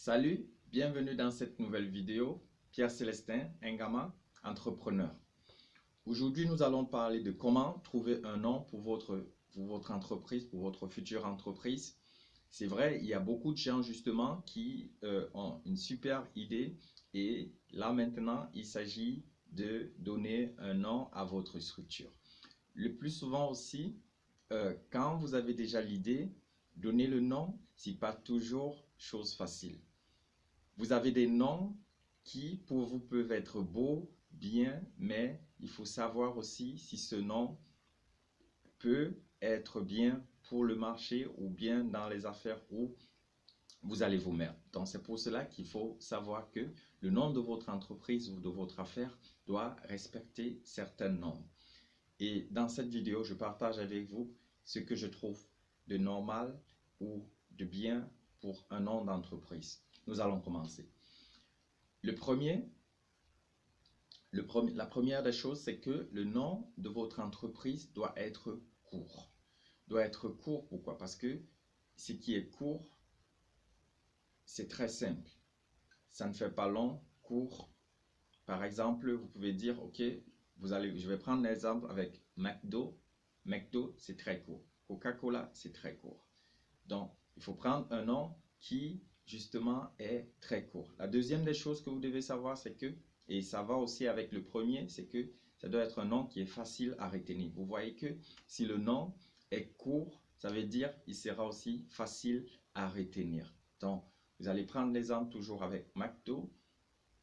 Salut, bienvenue dans cette nouvelle vidéo. Pierre Célestin, Ngama, entrepreneur. Aujourd'hui, nous allons parler de comment trouver un nom pour votre entreprise, pour votre future entreprise. C'est vrai, il y a beaucoup de gens justement qui ont une super idée et là maintenant, il s'agit de donner un nom à votre structure. Le plus souvent aussi, quand vous avez déjà l'idée, donner le nom, c'est pas toujours chose facile. Vous avez des noms qui pour vous peuvent être beaux, bien, mais il faut savoir aussi si ce nom peut être bien pour le marché ou bien dans les affaires où vous allez vous mettre. Donc c'est pour cela qu'il faut savoir que le nom de votre entreprise ou de votre affaire doit respecter certaines normes. Et dans cette vidéo, je partage avec vous ce que je trouve de normal ou de bien pour un nom d'entreprise. Nous allons commencer. La première des choses, c'est que le nom de votre entreprise doit être court. Doit être court, pourquoi? Parce que ce qui est court, c'est très simple. Ça ne fait pas long, court. Par exemple, vous pouvez dire, ok, je vais prendre l'exemple avec McDo. McDo, c'est très court. Coca-Cola, c'est très court. Donc, il faut prendre un nom qui, justement, est très court. La deuxième des choses que vous devez savoir, c'est que, et ça va aussi avec le premier, c'est que ça doit être un nom qui est facile à retenir. Vous voyez que si le nom est court, ça veut dire qu'il sera aussi facile à retenir. Donc, vous allez prendre l'exemple toujours avec McDo.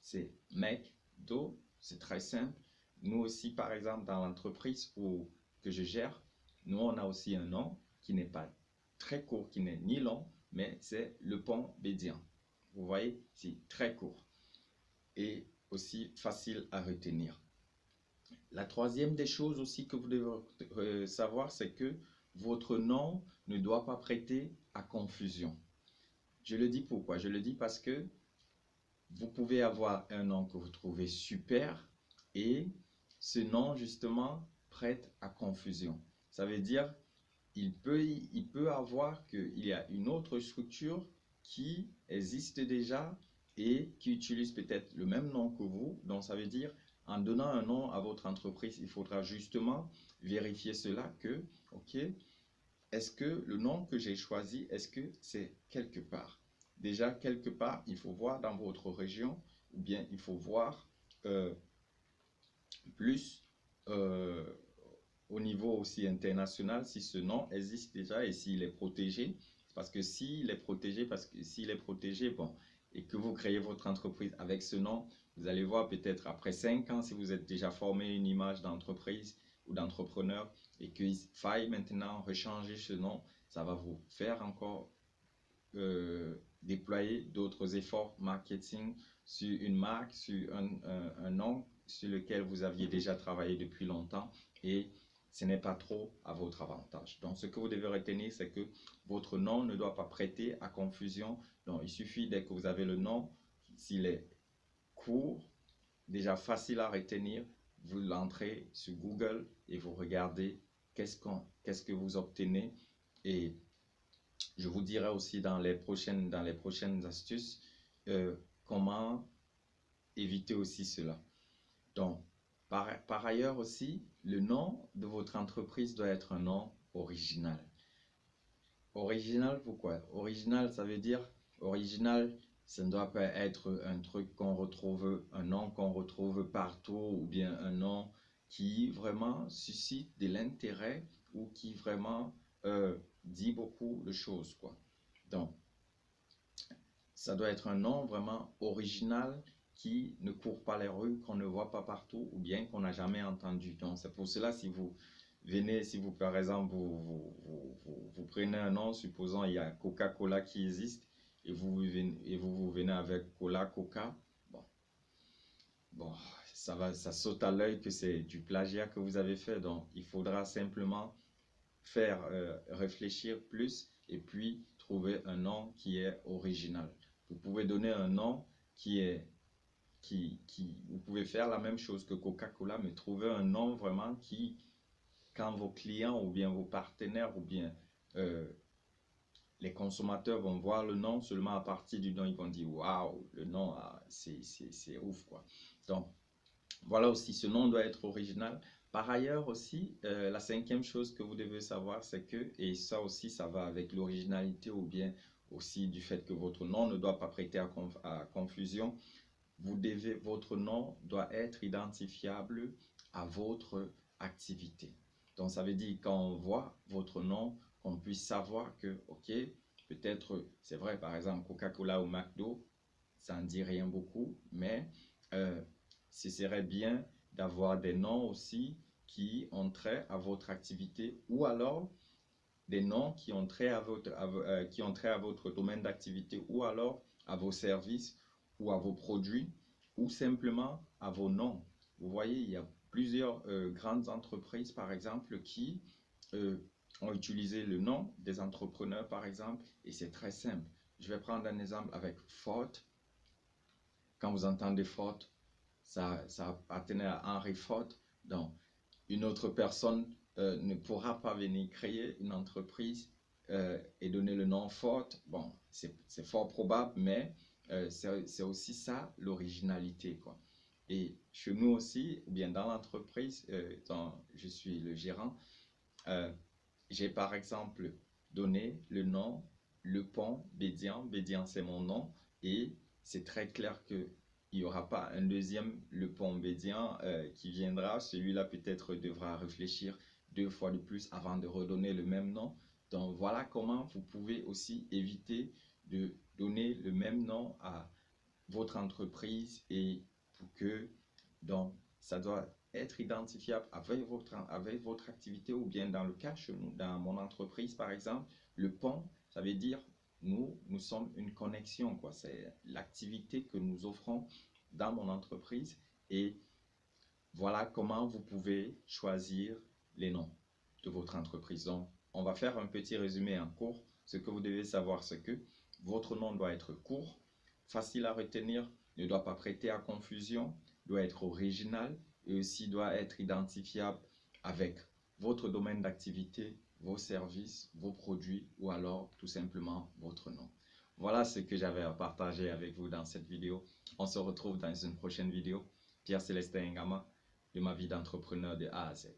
C'est McDo, c'est très simple. Nous aussi, par exemple, dans l'entreprise que je gère, nous, on a aussi un nom qui n'est pas très court, qui n'est ni long, mais c'est le pont Bédian. Vous voyez, c'est très court et aussi facile à retenir. La troisième des choses aussi que vous devez savoir, c'est que votre nom ne doit pas prêter à confusion. Je le dis pourquoi? Je le dis parce que vous pouvez avoir un nom que vous trouvez super et ce nom justement prête à confusion. Ça veut dire il peut avoir qu'il y a une autre structure qui existe déjà et qui utilise peut-être le même nom que vous. Donc ça veut dire en donnant un nom à votre entreprise, il faudra justement vérifier cela que, ok, est-ce que le nom que j'ai choisi, est-ce que c'est quelque part? Déjà, quelque part, il faut voir dans votre région ou bien il faut voir plus au niveau aussi international si ce nom existe déjà et s'il est protégé. Parce que s'il est protégé, bon, et que vous créez votre entreprise avec ce nom, vous allez voir peut-être après 5 ans, si vous êtes déjà formé une image d'entreprise ou d'entrepreneur et qu'il faille maintenant rechanger ce nom, ça va vous faire encore déployer d'autres efforts marketing sur une marque, sur un nom sur lequel vous aviez déjà travaillé depuis longtemps et ce n'est pas trop à votre avantage. Donc, ce que vous devez retenir, c'est que votre nom ne doit pas prêter à confusion. Donc, il suffit dès que vous avez le nom, s'il est court, déjà facile à retenir, vous l'entrez sur Google et vous regardez qu'est-ce que vous obtenez. Et je vous dirai aussi dans les prochaines astuces comment éviter aussi cela. Donc, par ailleurs aussi, le nom de votre entreprise doit être un nom original. Original, pourquoi? Original, ça veut dire, original, ça ne doit pas être un truc qu'on retrouve, un nom qu'on retrouve partout ou bien un nom qui vraiment suscite de l'intérêt ou qui vraiment dit beaucoup de choses, quoi. Donc, ça doit être un nom vraiment original qui ne court pas les rues, qu'on ne voit pas partout ou bien qu'on n'a jamais entendu. Donc, c'est pour cela, si vous venez, si vous, par exemple, vous prenez un nom, supposons il y a Coca-Cola qui existe et vous venez avec Coca, bon, ça saute à l'œil que c'est du plagiat que vous avez fait. Donc, il faudra simplement faire réfléchir plus et puis trouver un nom qui est original. Vous pouvez donner un nom vous pouvez faire la même chose que Coca-Cola, mais trouver un nom vraiment qui, quand vos clients ou bien vos partenaires ou bien les consommateurs vont voir le nom, seulement à partir du nom, ils vont dire waouh, le nom, c'est ouf quoi. Donc, voilà aussi, ce nom doit être original. Par ailleurs aussi, la cinquième chose que vous devez savoir, c'est que, et ça aussi, ça va avec l'originalité ou bien aussi du fait que votre nom ne doit pas prêter à confusion, votre nom doit être identifiable à votre activité. Donc, ça veut dire quand on voit votre nom, qu'on puisse savoir que, ok, peut-être, c'est vrai, par exemple, Coca-Cola ou McDo, ça ne dit rien beaucoup, mais ce serait bien d'avoir des noms aussi qui ont trait à votre activité ou alors des noms qui ont trait à votre domaine d'activité ou alors à vos services ou à vos produits ou simplement à vos noms. Vous voyez, il y a plusieurs grandes entreprises, par exemple, qui ont utilisé le nom des entrepreneurs, par exemple, et c'est très simple. Je vais prendre un exemple avec Ford. Quand vous entendez Ford, ça appartenait à Henry Ford. Donc, une autre personne ne pourra pas venir créer une entreprise et donner le nom Ford. Bon, c'est fort probable, mais c'est aussi ça l'originalité, quoi. Et chez nous aussi, ou bien dans l'entreprise dont je suis le gérant, j'ai par exemple donné le nom Le Pont Bédian. Bédian, c'est mon nom. Et c'est très clair qu'il n'y aura pas un deuxième Le Pont Bédian qui viendra. Celui-là peut-être devra réfléchir 2 fois de plus avant de redonner le même nom. Donc voilà comment vous pouvez aussi éviter de donner le même nom à votre entreprise et pour que donc ça doit être identifiable avec votre activité ou bien dans le cas chez nous, dans mon entreprise par exemple, le pont, ça veut dire nous sommes une connexion quoi, c'est l'activité que nous offrons dans mon entreprise et voilà comment vous pouvez choisir les noms de votre entreprise. Donc, on va faire un petit résumé en cours. Ce que vous devez savoir, c'est que votre nom doit être court, facile à retenir, ne doit pas prêter à confusion, doit être original et aussi doit être identifiable avec votre domaine d'activité, vos services, vos produits ou alors tout simplement votre nom. Voilà ce que j'avais à partager avec vous dans cette vidéo. On se retrouve dans une prochaine vidéo. Pierre Célestin Ngama, de ma vie d'entrepreneur de A à Z.